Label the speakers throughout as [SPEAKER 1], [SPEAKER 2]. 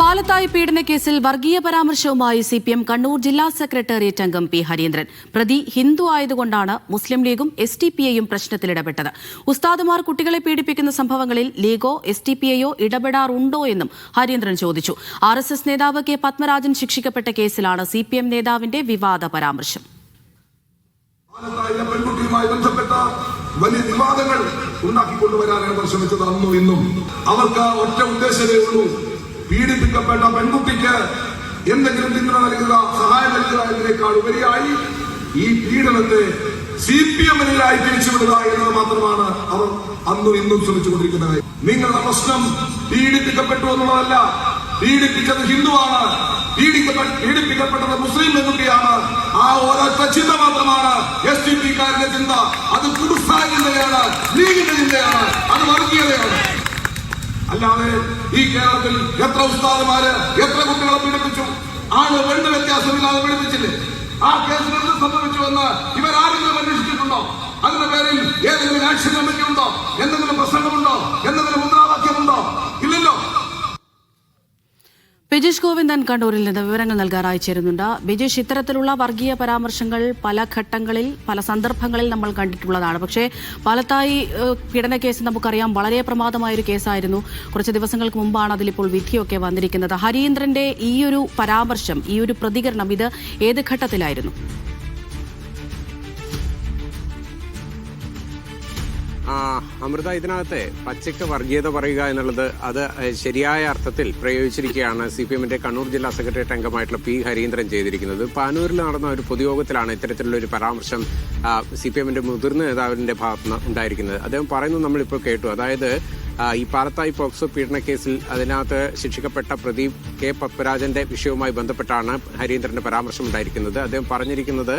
[SPEAKER 1] പാലത്തായി പീഡനക്കേസിൽ വർഗീയ പരാമർശവുമായി സിപിഎം കണ്ണൂർ ജില്ലാ സെക്രട്ടേറിയറ്റ് അംഗം പി ഹരീന്ദ്രൻ. പ്രതി ഹിന്ദു ആയതുകൊണ്ടാണ് മുസ്ലിം ലീഗും SDPIയും പ്രശ്നത്തിലിടപെട്ടത്. ഉസ്താദുമാർ കുട്ടികളെ പീഡിപ്പിക്കുന്ന സംഭവങ്ങളിൽ ലീഗോ SDPIയോ ഇടപെടാറുണ്ടോ എന്നും ഹരീന്ദ്രൻ ചോദിച്ചു. RSS നേതാവ് കെ പത്മരാജൻ ശിക്ഷിക്കപ്പെട്ട കേസിലാണ് സിപിഎം നേതാവിന്റെ വിവാദ പരാമർശം.
[SPEAKER 2] പെൺകുട്ടിയുമായി ബന്ധപ്പെട്ട വലിയ വിവാദങ്ങൾ ഉണ്ടാക്കിക്കൊണ്ടുവരാനാണ് പരിശ്രമിച്ചത്. അന്നും ഇന്നും അവർക്ക് ഒറ്റ ഉദ്ദേശമേ ഉള്ളൂ: പീഡിപ്പിക്കപ്പെട്ട പെൺകുട്ടിക്ക് എന്തെങ്കിലും പിന്തുണ നൽകുക, സഹായം നൽകുക എന്നതിനേക്കാൾ ഉപരിയായി ഈ പീഡനത്തെ CPMനെതിരായി തിരിച്ചുവിടുക എന്നത് മാത്രമാണ് അവർ അന്നും ഇന്നും ശ്രമിച്ചുകൊണ്ടിരിക്കുന്നത്. നിങ്ങളുടെ പ്രശ്നം പീഡിപ്പിക്കപ്പെട്ടു എന്നുള്ളതല്ല, പീഡിപ്പിച്ചത് ഹിന്ദുവാണ്, പീഡിപ്പിക്കപ്പെട്ടത് മുസ്ലിം പെൺകുട്ടിയാണ്. ആ ഒരൊറ്റ ചിന്ത മാത്രമാണ് SDPക്കാരുടെ ചിന്ത. അത് കുടുംബ ചിന്തയാണ്, ലീഗിന്റെ ചിന്തയാണ്, അത് വർഗീയതയാണ്. അല്ലാതെ ഈ കേരളത്തിൽ എത്ര ഉസ്താദുമാര് എത്ര കുട്ടികളെ പീഡിപ്പിച്ചു? ആണ് പെണ്ണ് വ്യത്യാസമില്ലാതെ പീഡിപ്പിച്ചില്ലേ? ആ കേസിൽ എന്ത് സംഭവിച്ചുവെന്ന് ഇവരാരെങ്കിലും അന്വേഷിച്ചിട്ടുണ്ടോ? അതിന്റെ പേരിൽ ഏതെങ്കിലും ആക്ഷൻ കമ്മിറ്റി ഉണ്ടോ? എന്തെങ്കിലും പ്രസംഗമുണ്ടോ? എന്തെങ്കിലും മുദ്രാവാക്യമുണ്ടോ? ഇല്ലല്ലോ.
[SPEAKER 1] ബിജീഷ് ഗോവിന്ദൻ കണ്ണൂരിൽ നിന്ന് വിവരങ്ങൾ നൽകാനായി ചേരുന്നുണ്ട്. ബിജീഷ്, ഇത്തരത്തിലുള്ള വർഗീയ പരാമർശങ്ങൾ പല ഘട്ടങ്ങളിൽ പല സന്ദർഭങ്ങളിൽ നമ്മൾ കണ്ടിട്ടുള്ളതാണ്. പക്ഷേ പാലത്തായി പീഡനക്കേസ് നമുക്കറിയാം വളരെ പ്രമാദമായൊരു കേസായിരുന്നു. കുറച്ച് ദിവസങ്ങൾക്ക് മുമ്പാണ് അതിലിപ്പോൾ വിധിയൊക്കെ വന്നിരിക്കുന്നത്. ഹരീന്ദ്രന്റെ ഈയൊരു പരാമർശം, ഈയൊരു പ്രതികരണം, ഇത് ഏത് ഘട്ടത്തിലായിരുന്നു?
[SPEAKER 3] അമൃത, ഇതിനകത്ത് പച്ചയ്ക്ക് വർഗീയത പറയുക എന്നുള്ളത് അത് ശരിയായ അർത്ഥത്തിൽ പ്രയോഗിച്ചിരിക്കുകയാണ് CPMന്റെ കണ്ണൂർ ജില്ലാ സെക്രട്ടേറിയറ്റ് അംഗമായിട്ടുള്ള പി ഹരീന്ദ്രൻ ചെയ്തിരിക്കുന്നത്. പാനൂരിൽ നടന്ന ഒരു പൊതുയോഗത്തിലാണ് ഇത്തരത്തിലുള്ള ഒരു പരാമർശം CPMന്റെ മുതിർന്ന നേതാവിന്റെ ഭാഗത്ത് ഉണ്ടായിരിക്കുന്നത്. അദ്ദേഹം പറയുന്നത് നമ്മളിപ്പോൾ കേട്ടു. അതായത് ഈ പാലത്തായി പോക്സോ പീഡനക്കേസിൽ അതിനകത്ത് ശിക്ഷിക്കപ്പെട്ട പ്രതി കെ പത്മരാജന്റെ വിഷയവുമായി ബന്ധപ്പെട്ടാണ് ഹരീന്ദ്രന്റെ പരാമർശം ഉണ്ടായിരിക്കുന്നത്. അദ്ദേഹം പറഞ്ഞിരിക്കുന്നത്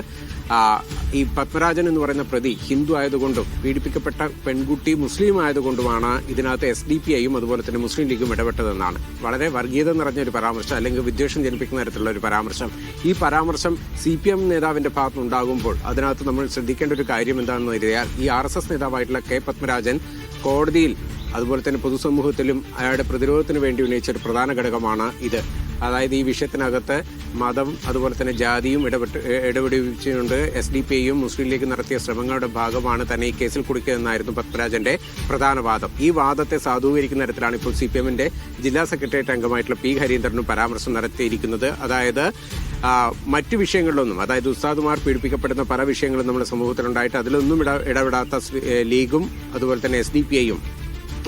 [SPEAKER 3] ഈ പത്മരാജൻ എന്ന് പറയുന്ന പ്രതി ഹിന്ദു ആയതുകൊണ്ടും പീഡിപ്പിക്കപ്പെട്ട പെൺകുട്ടി മുസ്ലിം ആയതുകൊണ്ടുമാണ് ഇതിനകത്ത് SDPIയും അതുപോലെ തന്നെ മുസ്ലിം ലീഗും ഇടപെട്ടതെന്നാണ്. വളരെ വർഗീയത നിറഞ്ഞൊരു പരാമർശം, അല്ലെങ്കിൽ വിദ്വേഷം ജനിപ്പിക്കുന്ന തരത്തിലുള്ള ഒരു പരാമർശം. ഈ പരാമർശം CPM നേതാവിന്റെ ഭാഗത്തുനിന്നുണ്ടാകുമ്പോൾ അതിനകത്ത് നമ്മൾ ശ്രദ്ധിക്കേണ്ട ഒരു കാര്യം എന്താണെന്ന് കരുതിയാൽ, ഈ RSS നേതാവായിട്ടുള്ള കെ പത്മരാജൻ കോടതിയിൽ അതുപോലെ തന്നെ പൊതുസമൂഹത്തിലും അയാളുടെ പ്രതിരോധത്തിന് വേണ്ടി ഉന്നയിച്ച ഒരു പ്രധാന ഘടകമാണ് ഇത്. അതായത് ഈ വിഷയത്തിനകത്ത് മതം അതുപോലെ തന്നെ ജാതിയും ഇടപെടിച്ചുകൊണ്ട് SDPIയും മുസ്ലിം ലീഗ് നടത്തിയ ശ്രമങ്ങളുടെ ഭാഗമാണ് തന്നെ ഈ കേസിൽ കുടുക്കിയതെന്നായിരുന്നു പത്മരാജന്റെ പ്രധാന വാദം. ഈ വാദത്തെ സാധൂകരിക്കുന്ന തരത്തിലാണ് ഇപ്പോൾ CPMന്റെ ജില്ലാ സെക്രട്ടേറിയറ്റ് അംഗമായിട്ടുള്ള പി ഹരീന്ദ്രനും പരാമർശം നടത്തിയിരിക്കുന്നത്. അതായത് മറ്റു വിഷയങ്ങളിലൊന്നും, അതായത് ഉസ്താദുമാർ പീഡിപ്പിക്കപ്പെടുന്ന പല വിഷയങ്ങളും നമ്മുടെ സമൂഹത്തിലുണ്ടായിട്ട് അതിലൊന്നും ഇടപെടാത്ത ലീഗും അതുപോലെ തന്നെ SDPIയും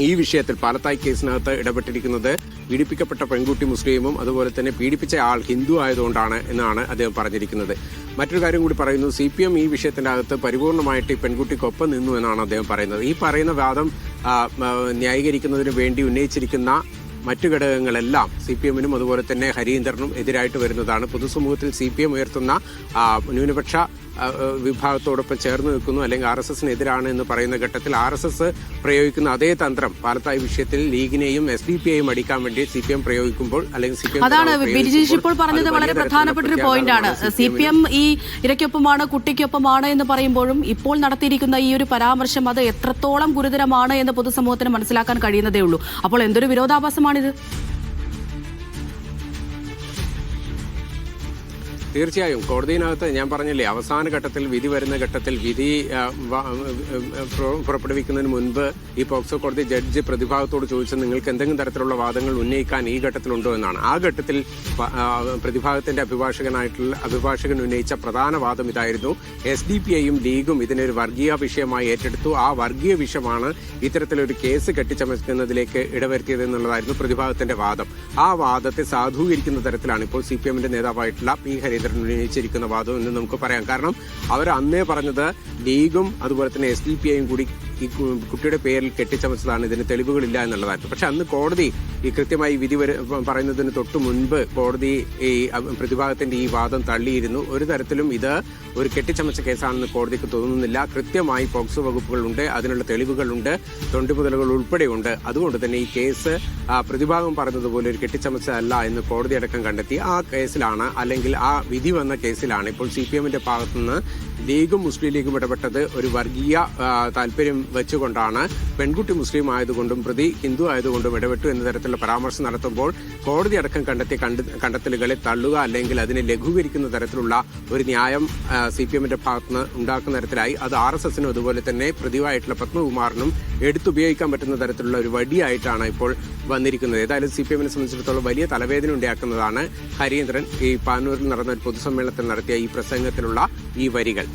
[SPEAKER 3] ഈ വിഷയത്തിൽ പാലത്തായി കേസിനകത്ത് ഇടപെട്ടിരിക്കുന്നത് പീഡിപ്പിക്കപ്പെട്ട പെൺകുട്ടി മുസ്ലിമും അതുപോലെ തന്നെ പീഡിപ്പിച്ച ആൾ ഹിന്ദു ആയതുകൊണ്ടാണ് എന്നാണ് അദ്ദേഹം പറഞ്ഞിരിക്കുന്നത്. മറ്റൊരു കാര്യം കൂടി പറയുന്നു, CPM ഈ വിഷയത്തിന്റെ അകത്ത് പരിപൂർണമായിട്ട് ഈ പെൺകുട്ടിക്കൊപ്പം നിന്നു എന്നാണ് അദ്ദേഹം പറയുന്നത്. ഈ പറയുന്ന വാദം ന്യായീകരിക്കുന്നതിന് വേണ്ടി ഉന്നയിച്ചിരിക്കുന്ന മറ്റു ഘടകങ്ങളെല്ലാം CPMനും അതുപോലെ തന്നെ ഹരീന്ദ്രനും എതിരായിട്ട് വരുന്നതാണ്. പൊതുസമൂഹത്തിൽ CPM ഉയർത്തുന്ന ന്യൂനപക്ഷ വിഭാഗത്തോടൊപ്പം ചേർന്ന് നിൽക്കുന്നു, അല്ലെങ്കിൽ RSSനെതിരാണ് എന്ന് പറയുന്ന ഘട്ടത്തിൽ RSS പ്രയോഗിക്കുന്ന അതേ തന്ത്രം പാലത്തായി വിഷയത്തിൽ ലീഗിനെയും SDPIയും അടിക്കാൻ വേണ്ടി CPM പ്രയോഗിക്കുമ്പോൾ, അല്ലെങ്കിൽ CPM
[SPEAKER 1] അതാണ് ബിജീഷ് ഇപ്പോൾ പറഞ്ഞത് വളരെ പ്രധാനപ്പെട്ട ഒരു പോയിന്റാണ്. CPM ഈ ഇരയ്ക്കൊപ്പമാണ് കുട്ടിക്കൊപ്പമാണ് എന്ന് പറയുമ്പോഴും ഇപ്പോൾ നടത്തിയിരിക്കുന്ന ഈ ഒരു പരാമർശം അത് എത്രത്തോളം ഗുരുതരമാണ് എന്ന് പൊതുസമൂഹത്തിന് മനസ്സിലാക്കാൻ കഴിയുന്നതേ ഉള്ളൂ. അപ്പോൾ എന്തൊരു വിരോധാഭാസമാണിത്?
[SPEAKER 3] തീർച്ചയായും കോടതിയിനകത്ത് ഞാൻ പറഞ്ഞില്ലേ, അവസാന ഘട്ടത്തിൽ വിധി വരുന്ന ഘട്ടത്തിൽ വിധി പുറപ്പെടുവിക്കുന്നതിന് മുൻപ് ഈ പോക്സോ കോടതി ജഡ്ജി പ്രതിഭാഗത്തോട് ചോദിച്ചത് നിങ്ങൾക്ക് എന്തെങ്കിലും തരത്തിലുള്ള വാദങ്ങൾ ഉന്നയിക്കാൻ ഈ ഘട്ടത്തിലുണ്ടോ എന്നാണ്. ആ ഘട്ടത്തിൽ പ്രതിഭാഗത്തിന്റെ അഭിഭാഷകൻ ഉന്നയിച്ച പ്രധാന വാദം ഇതായിരുന്നു: SDPIയും ലീഗും ഇതിനൊരു വർഗീയ വിഷയമായി ഏറ്റെടുത്തു, ആ വർഗീയ വിഷയമാണ് ഇത്തരത്തിലൊരു കേസ് കെട്ടിച്ചമയ്ക്കുന്നതിലേക്ക് ഇടവരുത്തിയതെന്നുള്ളതായിരുന്നു പ്രതിഭാഗത്തിന്റെ വാദം. ആ വാദത്തെ സാധൂകരിക്കുന്ന തരത്തിലാണ് ഇപ്പോൾ CPMന്റെ നേതാവായിട്ടുള്ള പി ഹരീന്ദ്രൻ ഉന്നയിച്ചിരിക്കുന്ന വാദം എന്ന് നമുക്ക് പറയാം. കാരണം അവർ അന്നേ പറഞ്ഞത് ലീഗും അതുപോലെ തന്നെ SDPIയും കൂടി ഈ കുട്ടിയുടെ പേരിൽ കെട്ടിച്ചമച്ചതാണ്, ഇതിന് തെളിവുകളില്ല എന്നുള്ളതായിരുന്നു. പക്ഷെ അന്ന് കോടതി ഈ കൃത്യമായി വിധി പറയുന്നതിന് തൊട്ട് മുൻപ് കോടതി ഈ പ്രതിഭാഗത്തിന്റെ ഈ വാദം തള്ളിയിരുന്നു. ഒരു തരത്തിലും ഇത് ഒരു കെട്ടിച്ചമച്ച കേസാണെന്ന് കോടതിക്ക് തോന്നുന്നില്ല. കൃത്യമായി പോക്സോ വകുപ്പുകളുണ്ട്, അതിനുള്ള തെളിവുകളുണ്ട്, തൊണ്ടിമുതലുകൾ ഉൾപ്പെടെയുണ്ട്. അതുകൊണ്ട് തന്നെ ഈ കേസ് പ്രതിഭാഗം പറഞ്ഞതുപോലെ ഒരു കെട്ടിച്ചമച്ചതല്ല എന്ന് കോടതി അടക്കം കണ്ടെത്തി. ആ കേസിലാണ്, അല്ലെങ്കിൽ ആ വിധി വന്ന കേസിലാണ് ഇപ്പോൾ CPMന്റെ ഭാഗത്തുനിന്ന് ലീഗും മുസ്ലിം ലീഗും ഇടപെട്ടത് ഒരു വർഗീയ താല്പര്യം വെച്ചുകൊണ്ടാണ് പെൺകുട്ടി മുസ്ലിം ആയതുകൊണ്ടും പ്രതി ഹിന്ദു ആയതുകൊണ്ടും ഇടപെട്ടു എന്ന തരത്തിലുള്ള പരാമർശം നടത്തുമ്പോൾ കോടതി അടക്കം കണ്ടെത്തിയ കണ്ടെത്തലുകളെ തള്ളുക അല്ലെങ്കിൽ അതിനെ ലഘൂകരിക്കുന്ന തരത്തിലുള്ള ഒരു ന്യായം CPM-ന്റെ ഭാഗത്തുനിന്ന് ഉണ്ടാക്കുന്ന തരത്തിലായി അത് RSS-നും അതുപോലെ തന്നെ പ്രതിവായിട്ടുള്ള പത്മകുമാറിനും എടുത്തുപയോഗിക്കാൻ പറ്റുന്ന തരത്തിലുള്ള ഒരു വടിയായിട്ടാണ് ഇപ്പോൾ വന്നിരിക്കുന്നത്. ഏതായാലും CPM-നെ സംബന്ധിച്ചിടത്തോളം വലിയ തലവേദന ഉണ്ടാക്കുന്നതാണ് ഹരീന്ദ്രൻ ഈ പാനൂരിൽ നടന്ന ഒരു പൊതുസമ്മേളനത്തിൽ നടത്തിയ ഈ പ്രസംഗത്തിലുള്ള ഈ വരികൾ.